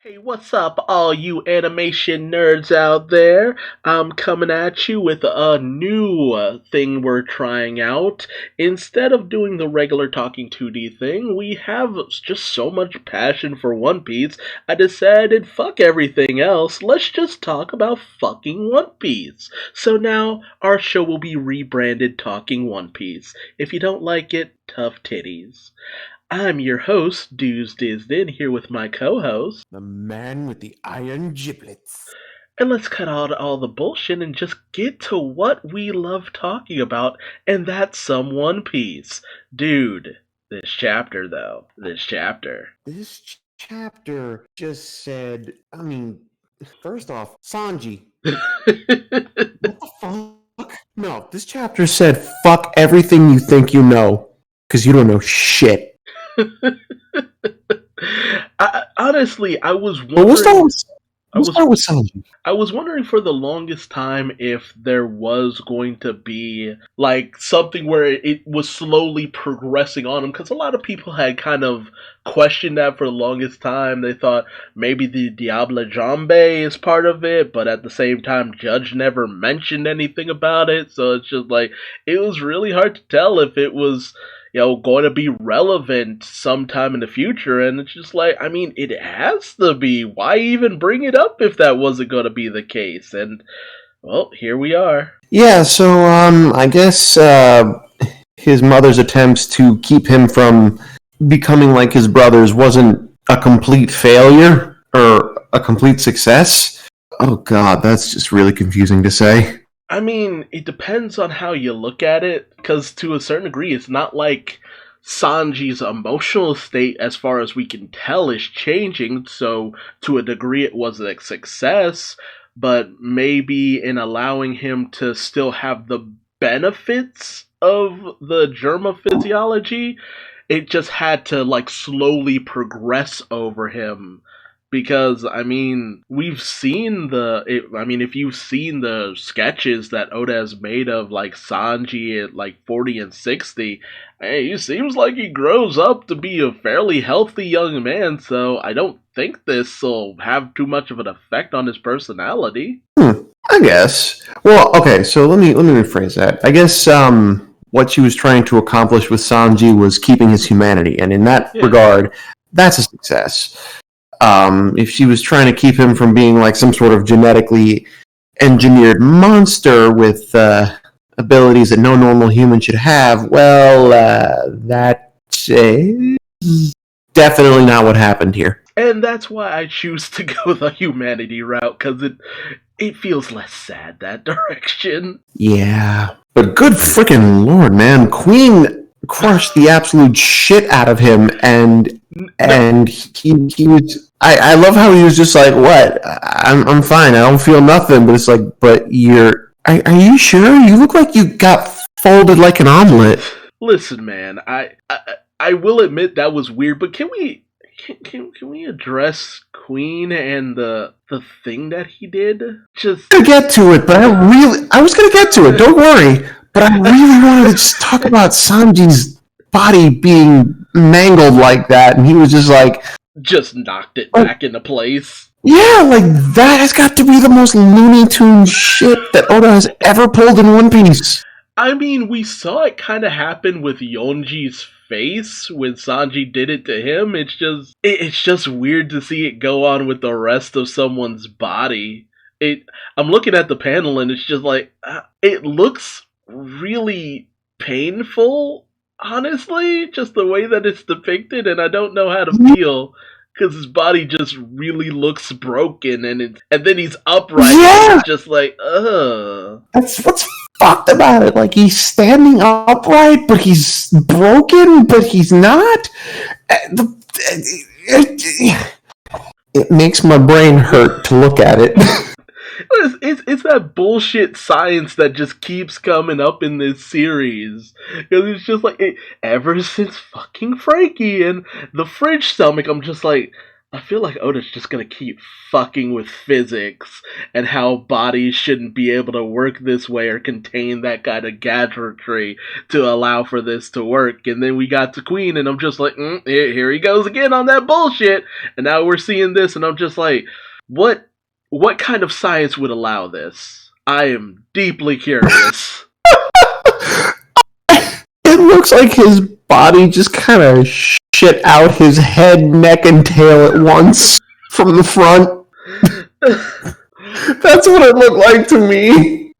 Hey, what's up, all you animation nerds out there? I'm coming at you with a new thing we're trying out. Instead of doing the regular talking 2D thing, we have just so much passion for One Piece, I decided fuck everything else, let's just talk about fucking One Piece. So now, our show will be rebranded Talking One Piece. If you don't like it, tough titties. I'm your host, Duuz-Diz-Din, here with my co-host. The man with the iron giblets. And let's cut out all the bullshit and just get to what we love talking about, and that's some One Piece. Dude, this chapter, though. This chapter. This chapter just said, first off, Sanji. What the fuck? No, this chapter said, fuck everything you think you know, because you don't know shit. Honestly, I was wondering. But we'll start with Sanji. I was wondering for the longest time if there was going to be like something where it was slowly progressing on him, because a lot of people had kind of questioned that for the longest time. They thought maybe the Diable Jambe is part of it, but at the same time, Judge never mentioned anything about it. So it's just like it was really hard to tell if it was going to be relevant sometime in the future, and it's just like, I mean, it has to be. Why even bring it up if that wasn't going to be the case? And, well, here we are. Yeah, so, I guess, his mother's attempts to keep him from becoming like his brothers wasn't a complete failure, or a complete success. Oh god, that's just really confusing to say. I mean, it depends on how you look at it, because to a certain degree, it's not like Sanji's emotional state, as far as we can tell, is changing, so to a degree it was a success, but maybe in allowing him to still have the benefits of the Germa physiology, it just had to, like, slowly progress over him. Because, I mean, we've seen if you've seen the sketches that Oda has made of, like, Sanji at, like, 40 and 60, hey, he seems like he grows up to be a fairly healthy young man, so I don't think this will have too much of an effect on his personality. I guess. Well, okay, so let me rephrase that. I guess, what she was trying to accomplish with Sanji was keeping his humanity, and in that regard, that's a success. If she was trying to keep him from being like some sort of genetically engineered monster with abilities that no normal human should have, well, that's definitely not what happened here. And that's why I choose to go the humanity route, because it feels less sad that direction. Yeah, but good freaking lord, man. Queen crushed the absolute shit out of him, and he was. I love how he was just like, what? I'm fine. I don't feel nothing. But it's like, but you're. Are you sure? You look like you got folded like an omelet. Listen, man. I will admit that was weird, but can we address Queen and the thing that he did? Just to get to it, but I was gonna get to it. Don't worry. But I really wanted to just talk about Sanji's body being mangled like that, and he was just knocked it back into place. Yeah, like that has got to be the most Looney Tunes shit that Oda has ever pulled in One Piece. I mean, we saw it kind of happen with Yonji's face when Sanji did it to him. It's just weird to see it go on with the rest of someone's body. I'm looking at the panel and it's just like it looks really painful, honestly, just the way that it's depicted, and I don't know how to feel, because his body just really looks broken, and then he's upright, and it's just like, That's what's fucked about it. Like, he's standing upright, but he's broken, but he's not. It makes my brain hurt to look at it. It's that bullshit science that just keeps coming up in this series. Because it's just like, ever since fucking Frankie and the fridge stomach, I'm just like, I feel like Oda's just gonna keep fucking with physics and how bodies shouldn't be able to work this way or contain that kind of gadgetry to allow for this to work. And then we got to Queen, and I'm just like, here he goes again on that bullshit. And now we're seeing this, and I'm just like, what kind of science would allow this? I am deeply curious. It looks like his body just kind of shit out his head, neck, and tail at once from the front. That's what it looked like to me.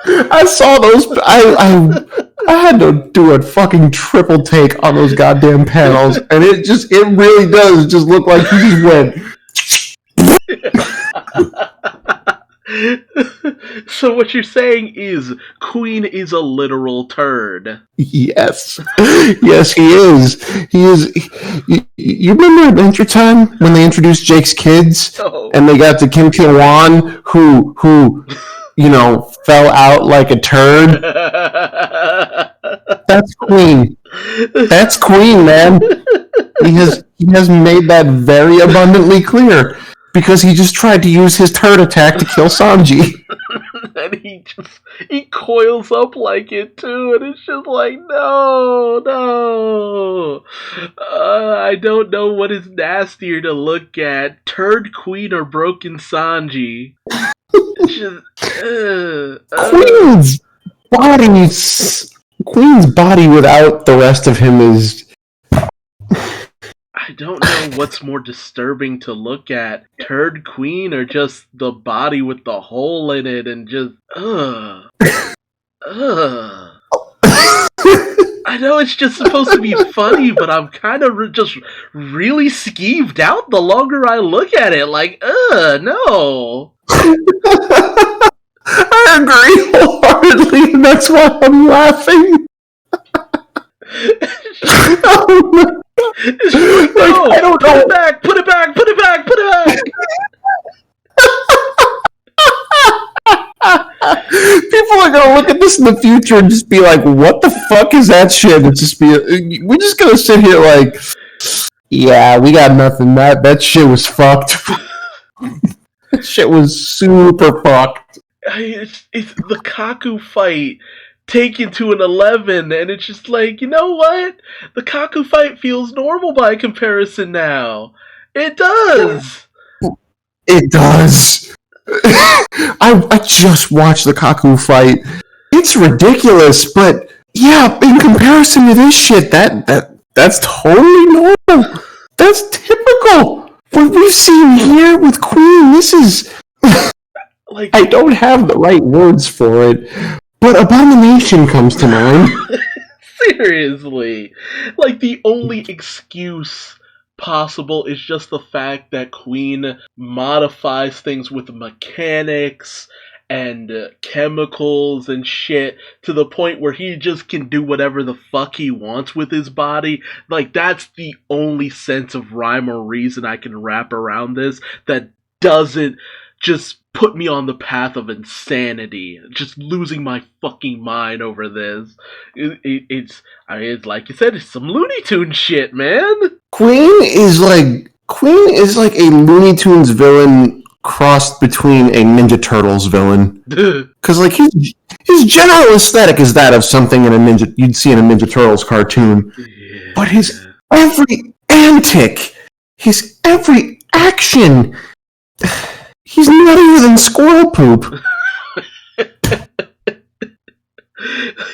I saw those. I had to do a fucking triple take on those goddamn panels, and it really does just look like he just went. So what you're saying is Queen is a literal turd. Yes. Yes, he is. You remember Adventure Time when they introduced Jake's kids? Oh. And they got to Kim Ki-wan, who fell out like a turd? That's Queen. That's Queen, man. He has made that very abundantly clear. Because he just tried to use his turd attack to kill Sanji. And he coils up like it too, and it's just like, no. I don't know what is nastier to look at, Turd Queen or Broken Sanji. Queen's body without the rest of him is... I don't know what's more disturbing to look at, Turd Queen or just the body with the hole in it and just, I know it's just supposed to be funny, but I'm kind of just really skeeved out the longer I look at it. Like, no. I agree wholeheartedly, and that's why I'm laughing. Oh, no. No, I don't know. Put it back. People are gonna look at this in the future and just be like, "What the fuck is that shit?" It's just we're just gonna sit here like, "Yeah, we got nothing. That shit was fucked. That shit was super fucked." It's the Kaku fight taken to an 11, and it's just like, you know what? The Kaku fight feels normal by comparison now. It does. It does. I just watched the Kaku fight. It's ridiculous, but yeah, in comparison to this shit, that's totally normal. That's typical. What we've seen here with Queen, this is... like, I don't have the right words for it, but abomination comes to mind. Seriously. Like, the only excuse possible is just the fact that Queen modifies things with mechanics and chemicals and shit to the point where he just can do whatever the fuck he wants with his body. Like, that's the only sense of rhyme or reason I can wrap around this that doesn't just put me on the path of insanity, just losing my fucking mind over this. It's like you said, it's some Looney Tunes shit, man. Queen is like a Looney Tunes villain crossed between a Ninja Turtles villain. Because like his general aesthetic is that of something you'd see in a Ninja Turtles cartoon, but his every antic, his every action. He's nuttier than squirrel poop.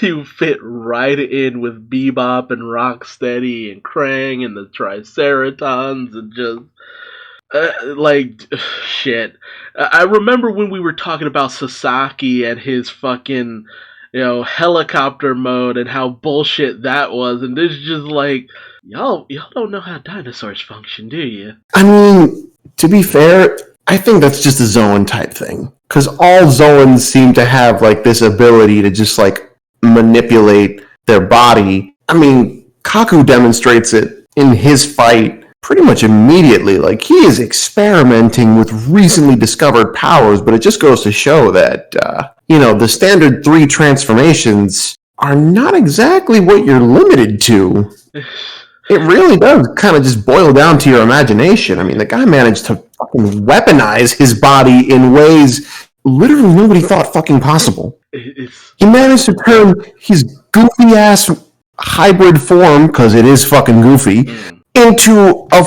You fit right in with Bebop and Rocksteady and Krang and the Triceratons and just... shit. I remember when we were talking about Sasaki and his fucking, helicopter mode and how bullshit that was, and this is just like, y'all don't know how dinosaurs function, do you? I mean, to be fair, I think that's just a Zoan type thing. Because all Zoans seem to have, like, this ability to just, like, manipulate their body. I mean, Kaku demonstrates it in his fight pretty much immediately. Like, he is experimenting with recently discovered powers, but it just goes to show that, the standard 3 transformations are not exactly what you're limited to. It really does kind of just boil down to your imagination. I mean, the guy managed to fucking weaponize his body in ways literally nobody thought fucking possible. He managed to turn his goofy ass hybrid form, because it is fucking goofy, into a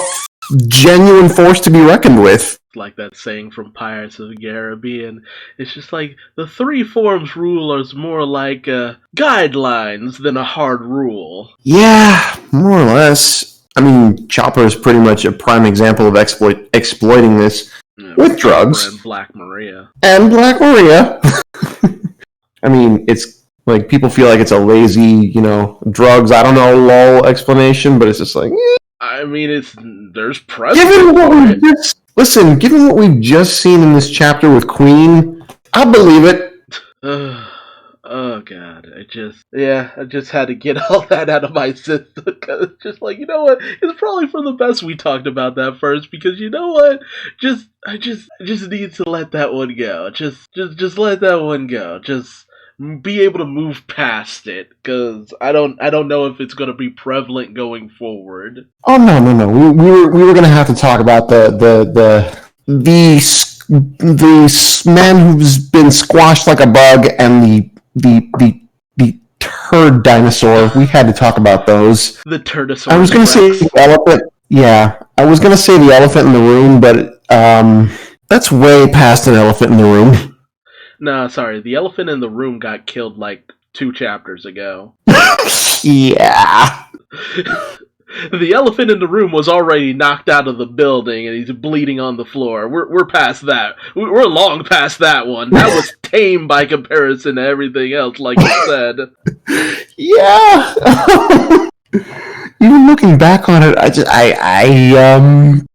genuine force to be reckoned with. Like that saying from Pirates of the Caribbean. It's just like, the three forms rule is more like guidelines than a hard rule. Yeah, more or less. I mean, Chopper is pretty much a prime example of exploiting this with drugs. And Black Maria. And Black Maria. I mean, it's like, people feel like it's a lazy, drugs, I don't know, lol explanation, but it's just like, I mean, there's precedent for it. Listen, given what we've just seen in this chapter with Queen, I believe it. Oh god, I just had to get all that out of my system, because it's just like, you know what, it's probably for the best we talked about that first, because you know what, I just need to let that one go, just let that one go, just be able to move past it, because I don't know if it's going to be prevalent going forward. Oh no, we were going to have to talk about the man who's been squashed like a bug and the turd dinosaur. We had to talk about those. The Turdosaurus. I was going to say the elephant. Yeah, I was going to say the elephant in the room, but that's way past an elephant in the room. Nah, sorry. The elephant in the room got killed like 2 chapters ago. Yeah. The elephant in the room was already knocked out of the building and he's bleeding on the floor. We're past that. We're long past that one. That was tame by comparison to everything else, like you said. Yeah. Even looking back on it, I'm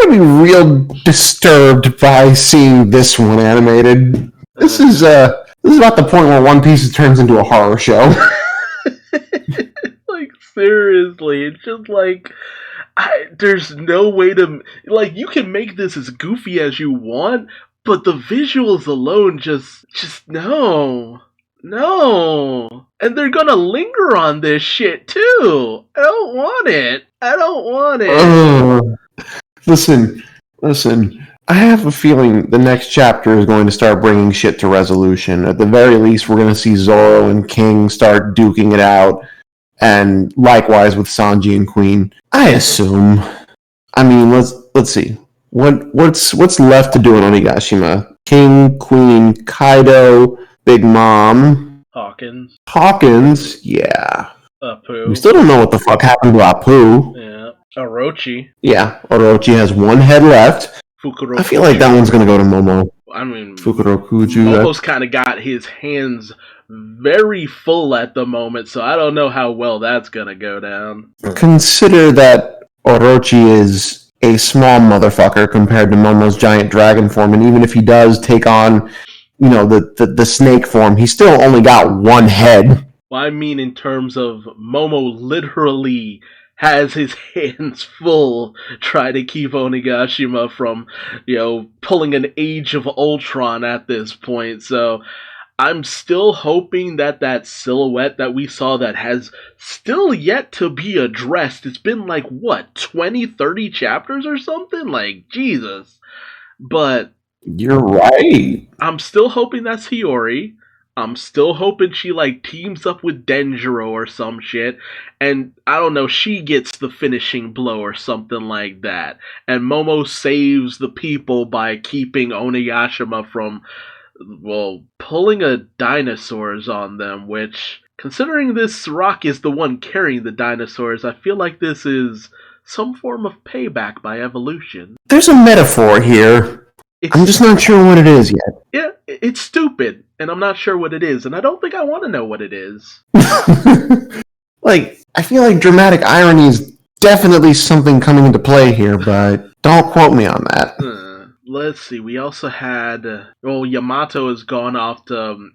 gonna be real disturbed by seeing this one animated. This is about the point where One Piece turns into a horror show. Like, seriously, it's just like, there's no way to, like, you can make this as goofy as you want, but the visuals alone just no. And they're gonna linger on this shit too. I don't want it. Listen. I have a feeling the next chapter is going to start bringing shit to resolution. At the very least, we're going to see Zoro and King start duking it out, and likewise with Sanji and Queen. I assume. I mean, let's see. What's left to do in Onigashima? King, Queen, Kaido, Big Mom, Hawkins. Yeah. Apu. We still don't know what the fuck happened to Apu. Yeah. Orochi. Yeah, Orochi has one head left. I feel like that one's gonna go to Momo. I mean, Fukurokuju. Momo's kind of got his hands very full at the moment, so I don't know how well that's gonna go down. Consider that Orochi is a small motherfucker compared to Momo's giant dragon form, and even if he does take on, the snake form, he's still only got one head. Well, I mean, in terms of Momo literally has his hands full trying to keep Onigashima from, pulling an Age of Ultron at this point. So I'm still hoping that silhouette that we saw that has still yet to be addressed, it's been like, 20, 30 chapters or something? Like, Jesus. But you're right. I'm still hoping that's Hiyori. I'm still hoping she, teams up with Denjiro or some shit, and, I don't know, she gets the finishing blow or something like that, and Momo saves the people by keeping Onigashima from, pulling a dinosaurs on them, which, considering this rock is the one carrying the dinosaurs, I feel like this is some form of payback by evolution. There's a metaphor here. I'm just not sure what it is yet. Yeah, it's stupid, and I'm not sure what it is, and I don't think I want to know what it is. I feel like dramatic irony is definitely something coming into play here, but don't quote me on that. Let's see, we also had, Yamato has gone off to,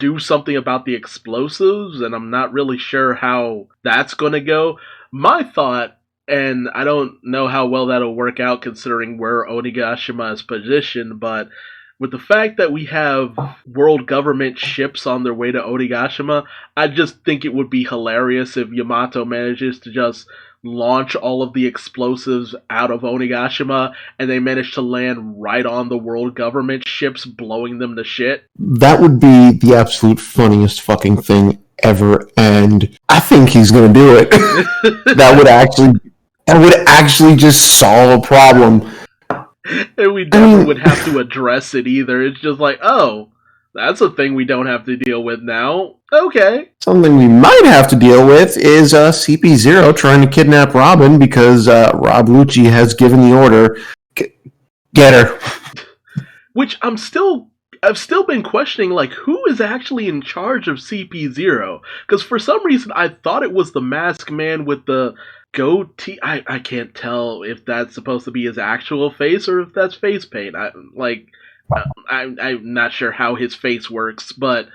do something about the explosives, and I'm not really sure how that's going to go. My thought, and I don't know how well that'll work out considering where Onigashima is positioned, but with the fact that we have world government ships on their way to Onigashima, I just think it would be hilarious if Yamato manages to just launch all of the explosives out of Onigashima and they manage to land right on the world government ships, blowing them to shit. That would be the absolute funniest fucking thing ever, and I think he's gonna do it. That would actually just solve a problem. And we never would have to address it either. It's just like, oh, that's a thing we don't have to deal with now. Okay. Something we might have to deal with is CP0 trying to kidnap Robin because Rob Lucci has given the order, get her. Which I've still been questioning, like, who is actually in charge of CP0? Because for some reason I thought it was the masked man with the goatee. I can't tell if that's supposed to be his actual face or if that's face paint. I'm not sure how his face works, but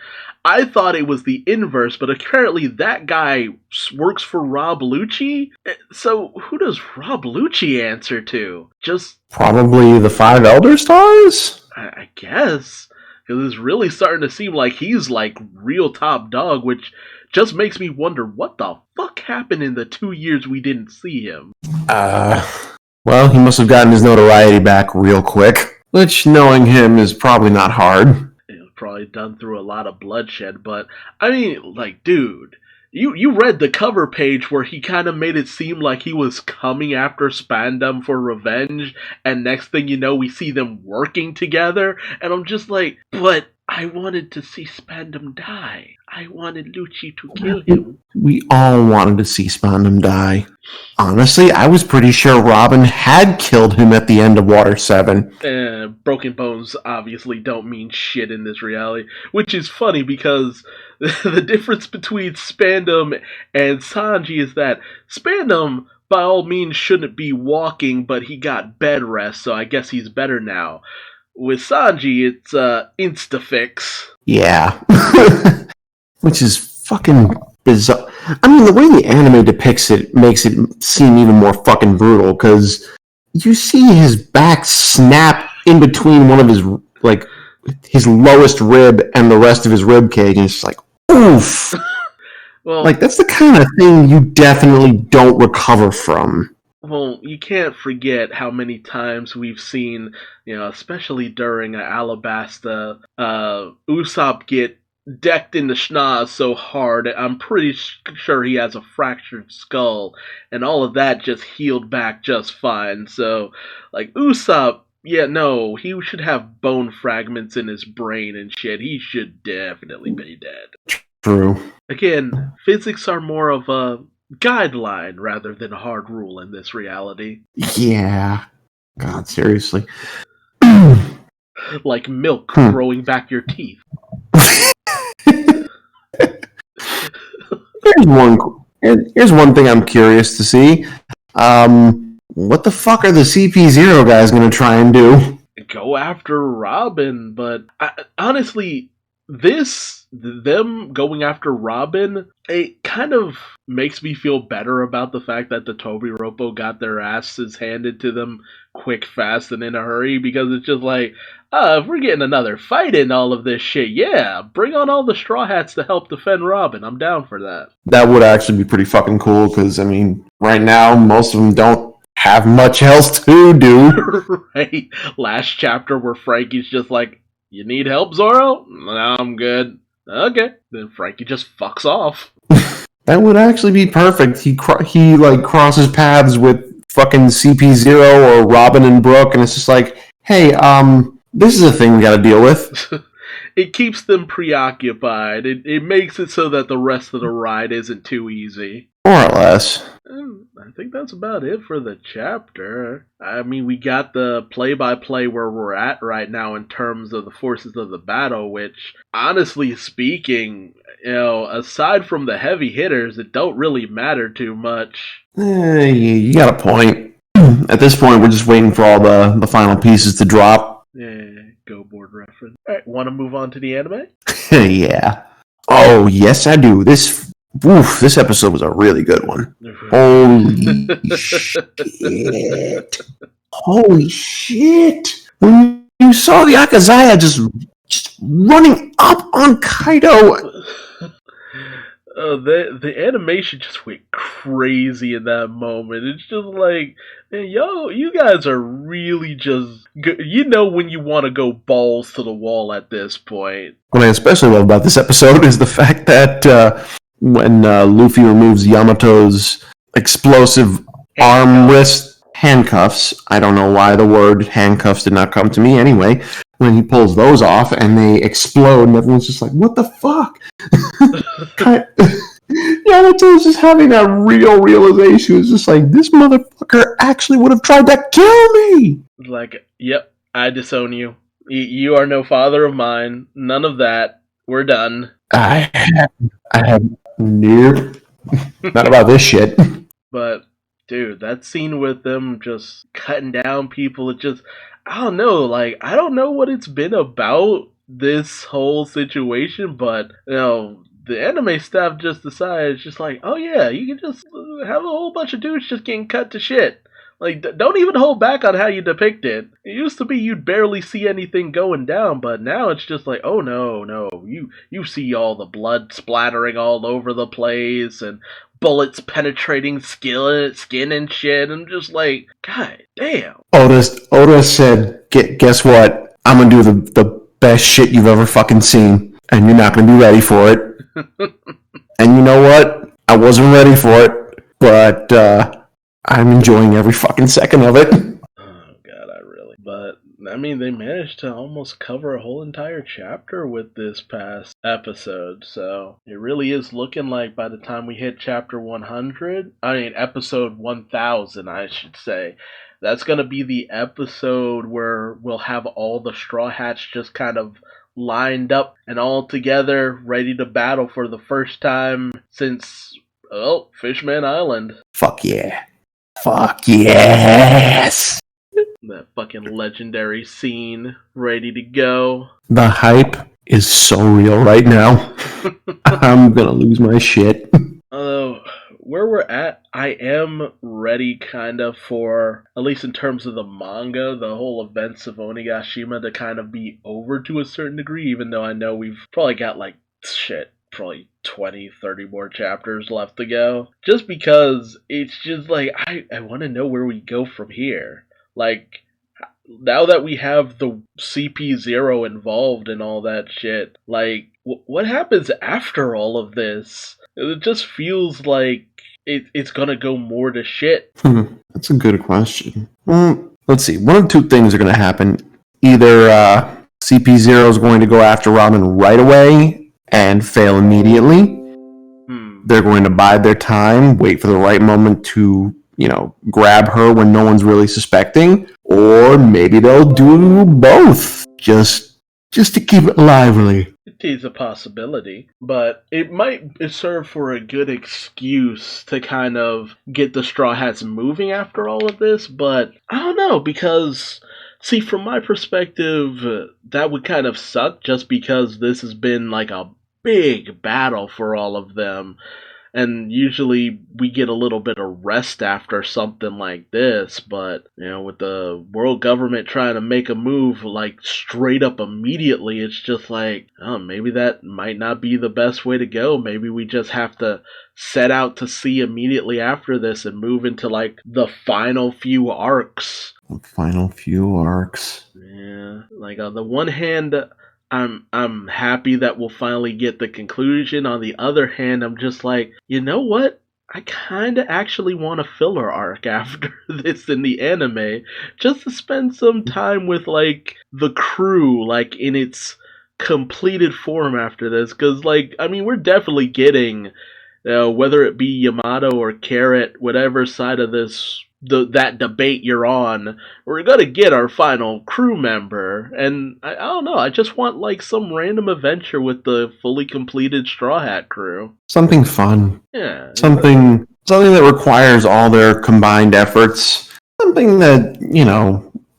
I thought it was the inverse, but apparently that guy works for Rob Lucci? So who does Rob Lucci answer to? Just... probably the 5 Elder Stars? I guess. Because it's really starting to seem like he's like real top dog, which just makes me wonder what the fuck happened in the 2 years we didn't see him. Well, he must have gotten his notoriety back real quick. Which, knowing him, is probably not hard. It was probably done through a lot of bloodshed, but, I mean, like, dude, you read the cover page where he kind of made it seem like he was coming after Spandam for revenge, and next thing you know, we see them working together, and I'm just like, but I wanted to see Spandam die. I wanted Lucci to kill him. We all wanted to see Spandam die. Honestly, I was pretty sure Robin had killed him at the end of Water 7. Broken bones obviously don't mean shit in this reality, which is funny because the difference between Spandam and Sanji is that Spandam, by all means, shouldn't be walking, but he got bed rest, so I guess he's better now. With Sanji, it's insta-fix. Yeah. Which is fucking bizarre. I mean, the way the anime depicts it makes it seem even more fucking brutal, because you see his back snap in between one of his, like, his lowest rib and the rest of his rib cage, and it's just like, oof! Well, like, that's the kind of thing you definitely don't recover from. Well, you can't forget how many times we've seen, especially during Alabasta, Usopp get decked in the schnoz so hard, I'm pretty sure he has a fractured skull, and all of that just healed back just fine. So, like, Usopp, yeah, no, he should have bone fragments in his brain and shit. He should definitely be dead. True. Again, physics are more of a guideline rather than a hard rule in this reality. Yeah. God, seriously. Like milk growing back your teeth. Here's one thing I'm curious to see. What the fuck are the CP0 guys going to try and do? Go after Robin, but honestly, them going after Robin, it kind of makes me feel better about the fact that the Tobiropo got their asses handed to them quick, fast, and in a hurry, because it's just like, if we're getting another fight in all of this shit, yeah, bring on all the Straw Hats to help defend Robin. I'm down for that. That would actually be pretty fucking cool, because, I mean, right now, most of them don't have much else to do. Right? Last chapter where Frankie's just like, you need help, Zoro? No, I'm good. Okay. Then Frankie just fucks off. That would actually be perfect. He crosses paths with fucking CP0 or Robin and Brooke, and it's just like, hey, this is a thing we gotta deal with. It keeps them preoccupied. It makes it so that the rest of the ride isn't too easy. More or less. I think that's about it for the chapter. I mean, we got the play-by-play where we're at right now in terms of the forces of the battle, which, honestly speaking, aside from the heavy hitters, it don't really matter too much. You got a point. At this point, we're just waiting for all the final pieces to drop. Yeah, go board reference. Alright, want to move on to the anime? Yeah. Oh, yes, I do. This episode was a really good one. Holy shit. Holy shit. When You saw the Akazaya just running up on Kaido. The animation just went crazy in that moment. It's just like, man, yo, you guys are really just, you know, when you want to go balls to the wall at this point. What I especially love about this episode is the fact that when Luffy removes Yamato's explosive arm wrist handcuffs, I don't know why the word handcuffs did not come to me anyway, when he pulls those off and they explode and everyone's just like, what the fuck? Yamato's just having that real realization. It's just like, this motherfucker actually would have tried to kill me! Like, yep, I disown you. You are no father of mine. None of that. We're done. I have nope. Not about this shit. But, dude, that scene with them just cutting down people, it just, I don't know, like, I don't know what it's been about this whole situation, but, you know, the anime staff just decided, just like, oh yeah, you can just have a whole bunch of dudes just getting cut to shit. Like, don't even hold back on how you depict it. It used to be you'd barely see anything going down, but now it's just like, oh no, you see all the blood splattering all over the place, and bullets penetrating skin and shit. I'm just like, god damn. Oda said, guess what? I'm gonna do the best shit you've ever fucking seen, and you're not gonna be ready for it. And you know what? I wasn't ready for it, but I'm enjoying every fucking second of it. Oh god, but I mean, they managed to almost cover a whole entire chapter with this past episode, so it really is looking like by the time we hit chapter 100, episode 1000, I should say, that's going to be the episode where we'll have all the Straw Hats just kind of lined up and all together, ready to battle for the first time since, Fishman Island. Fuck yeah. Fuck yes! That fucking legendary scene ready to go. The hype is so real right now. I'm gonna lose my shit. Although, where we're at, I am ready kind of for, at least in terms of the manga, the whole events of Onigashima to kind of be over to a certain degree, even though I know we've probably got probably 20, 30 more chapters left to go. Just because it's just like, I want to know where we go from here. Like, now that we have the CP0 involved and all that shit, like, what happens after all of this? It just feels like it's gonna go more to shit. That's a good question. Let's see. One of two things are gonna happen. Either CP0 is going to go after Ramen right away and fail immediately. They're going to bide their time, wait for the right moment to, grab her when no one's really suspecting, or maybe they'll do both, just to keep it lively. It is a possibility, but it might serve for a good excuse to kind of get the Straw Hats moving after all of this, but I don't know, because, see, from my perspective, that would kind of suck just because this has been like a big battle for all of them. And usually we get a little bit of rest after something like this, but, with the world government trying to make a move, like, straight up immediately, it's just like, maybe that might not be the best way to go. Maybe we just have to set out to sea immediately after this and move into, like, the final few arcs. Yeah, like, on the one hand, I'm happy that we'll finally get the conclusion. On the other hand, I'm just like, you know what? I kind of actually want a filler arc after this in the anime, just to spend some time with, like, the crew, like, in its completed form after this. Because, like, we're definitely getting, whether it be Yamato or Carrot, whatever side of that debate you're on, we're gonna get our final crew member, and I don't know, I just want like some random adventure with the fully completed Straw Hat crew. Something fun. Yeah. Something that requires all their combined efforts. Something that,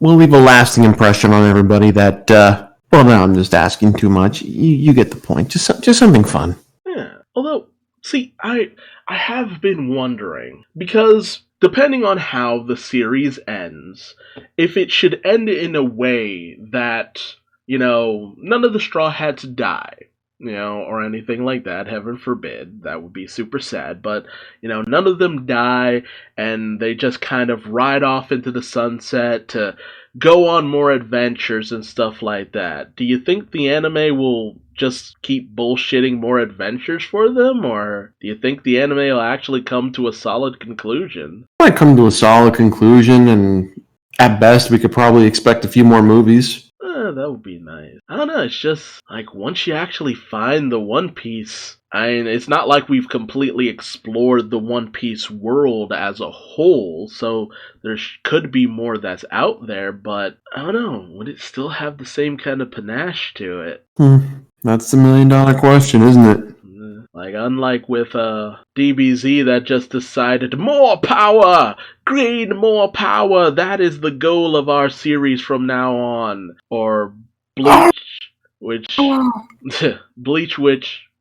will leave a lasting impression on everybody that, now I'm just asking too much. You get the point. Just something fun. Yeah. Although, see, I have been wondering, because depending on how the series ends, if it should end in a way that, none of the Straw Hats die, or anything like that, heaven forbid, that would be super sad, but, none of them die, and they just kind of ride off into the sunset to go on more adventures and stuff like that. Do you think the anime will just keep bullshitting more adventures for them, or do you think the anime will actually come to a solid conclusion? Might come to a solid conclusion, and at best, we could probably expect a few more movies. That would be nice. I don't know, it's just, like, once you actually find the One Piece, it's not like we've completely explored the One Piece world as a whole, so there could be more that's out there, but, I don't know, would it still have the same kind of panache to it? That's the million-dollar question, isn't it? Like, unlike with DBZ that just decided, more power! Gain more power! That is the goal of our series from now on. Or Bleach, which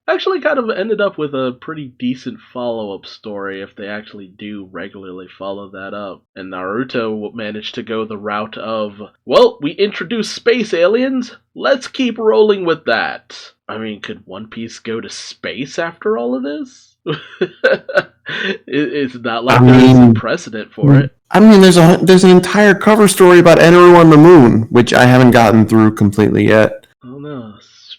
actually kind of ended up with a pretty decent follow-up story if they actually do regularly follow that up. And Naruto managed to go the route of, well, we introduced space aliens, let's keep rolling with that. I mean, could One Piece go to space after all of this? It's not like there's a precedent for it. I mean, there's an entire cover story about Enru on the moon, which I haven't gotten through completely yet. Oh no,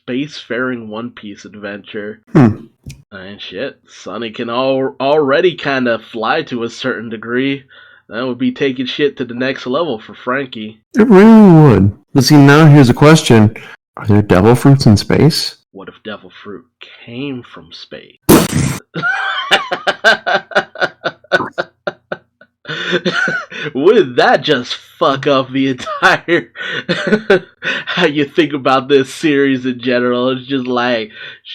spacefaring One Piece adventure. And shit, Sunny can already kind of fly to a certain degree. That would be taking shit to the next level for Frankie. It really would. But see, now here's a question. Are there devil fruits in space? What if devil fruit came from space? Wouldn't that just fuck up the entire how you think about this series in general? It's just like,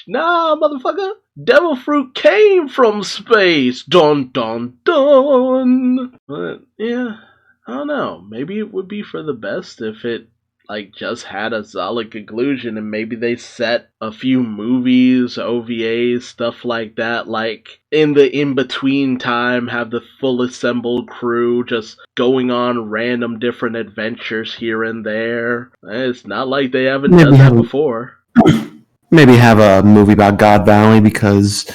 nah, motherfucker, devil fruit came from space. Dun dun dun. But yeah, I don't know. Maybe it would be for the best if it just had a solid conclusion, and maybe they set a few movies, OVAs, stuff like that, like in the in-between time, have the full assembled crew just going on random different adventures here and there. It's not like they haven't done that before. Maybe have a movie about God Valley because,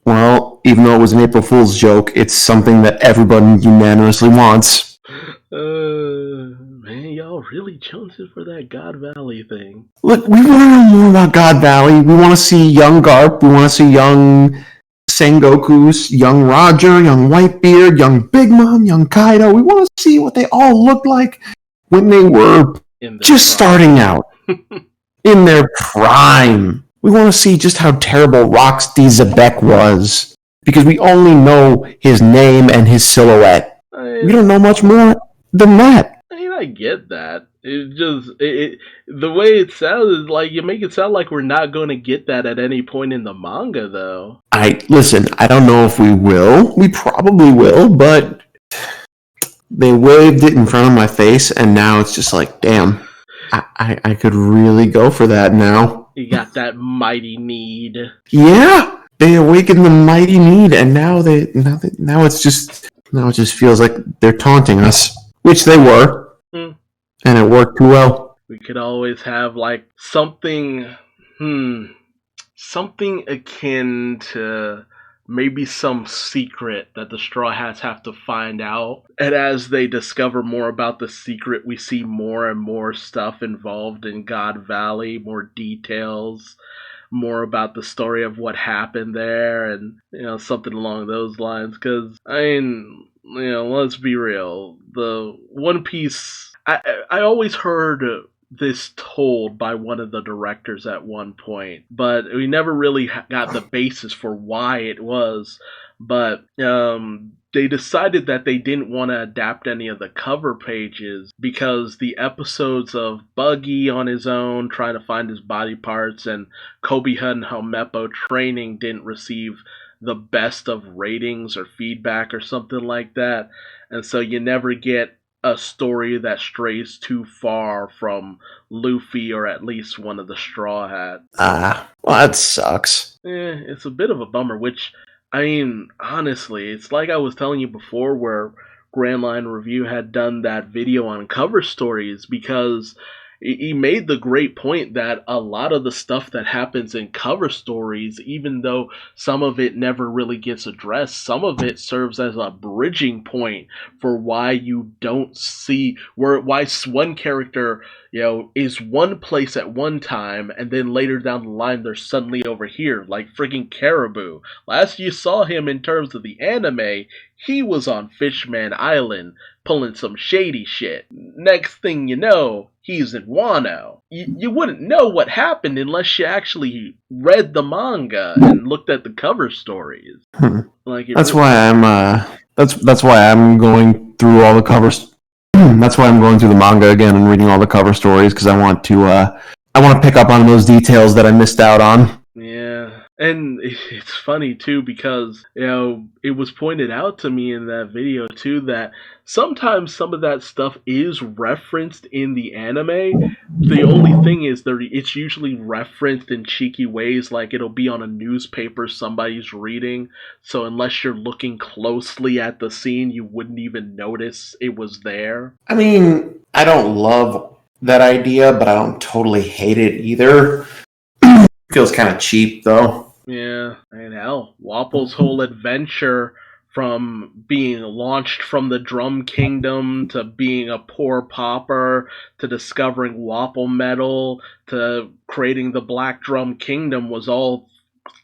well, even though it was an April Fool's joke, it's something that everyone unanimously wants. Man, y'all really jonesing for that God Valley thing. Look, we want to know more about God Valley. We want to see young Garp. We want to see young Sengoku's, young Roger, young Whitebeard, young Big Mom, young Kaido. We want to see what they all looked like when they were just starting out. In their prime. We want to see just how terrible Rox-D Zebek was. Because we only know his name and his silhouette. We don't know much more than that. I get that. It just the way it sounds is like you make it sound like we're not going to get that at any point in the manga, though. Listen, I don't know if we will. We probably will, but they waved it in front of my face, and now it's just like, damn, I could really go for that now. You got that mighty need. Yeah, they awakened the mighty need, and now it just feels like they're taunting us, which they were. And it worked too well. We could always have something akin to maybe some secret that the Straw Hats have to find out. And as they discover more about the secret, we see more and more stuff involved in God Valley, more details, more about the story of what happened there, and something along those lines. Because let's be real, the One Piece. I always heard this told by one of the directors at one point, but we never really got the basis for why it was. But they decided that they didn't want to adapt any of the cover pages because the episodes of Buggy on his own trying to find his body parts and Kobiha and Helmeppo training didn't receive the best of ratings or feedback or something like that. And so you never get a story that strays too far from Luffy or at least one of the Straw Hats. Well, that sucks. It's a bit of a bummer, which I mean, honestly, it's like I was telling you before where Grand Line Review had done that video on cover stories because he made the great point that a lot of the stuff that happens in cover stories, even though some of it never really gets addressed, some of it serves as a bridging point for why you don't see why one character, is one place at one time and then later down the line they're suddenly over here, like friggin' Caribou. Last you saw him in terms of the anime, he was on Fishman Island pulling some shady shit. Next thing you know, he's in Wano. You wouldn't know what happened unless you actually read the manga and looked at the cover stories. Like That's why I'm going through all the covers. That's why I'm going through the manga again and reading all the cover stories because I want to pick up on those details that I missed out on. Yeah. And it's funny too because, it was pointed out to me in that video too that sometimes some of that stuff is referenced in the anime. The only thing is it's usually referenced in cheeky ways, like it'll be on a newspaper somebody's reading. So unless you're looking closely at the scene, you wouldn't even notice it was there. I mean, I don't love that idea, but I don't totally hate it either. Feels kind of cheap, though. Yeah, and hell, Wapple's whole adventure from being launched from the Drum Kingdom to being a poor pauper to discovering Wapple Metal to creating the Black Drum Kingdom was all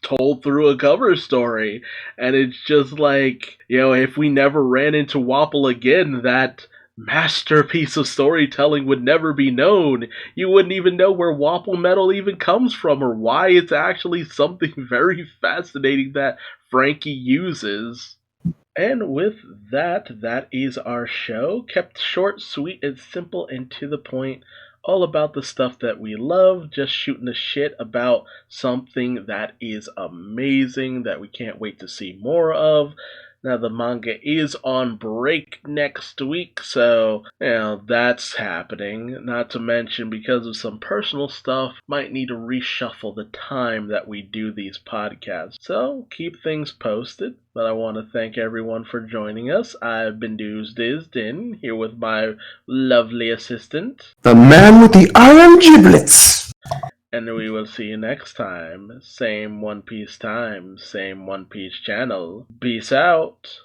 told through a cover story. And it's just like, if we never ran into Wapple again, that masterpiece of storytelling would never be known. You wouldn't even know where Wapple Metal even comes from or why it's actually something very fascinating that Frankie uses. And with that, that is our show. Kept short, sweet, and simple, and to the point. All about the stuff that we love, just shooting the shit about something that is amazing that we can't wait to see more of. Now, the manga is on break next week, so, that's happening. Not to mention, because of some personal stuff, might need to reshuffle the time that we do these podcasts. So, keep things posted. But I want to thank everyone for joining us. I've been Duuz-Diz-Din, here with my lovely assistant. The man with the iron giblets! And we will see you next time. Same One Piece time, same One Piece channel. Peace out.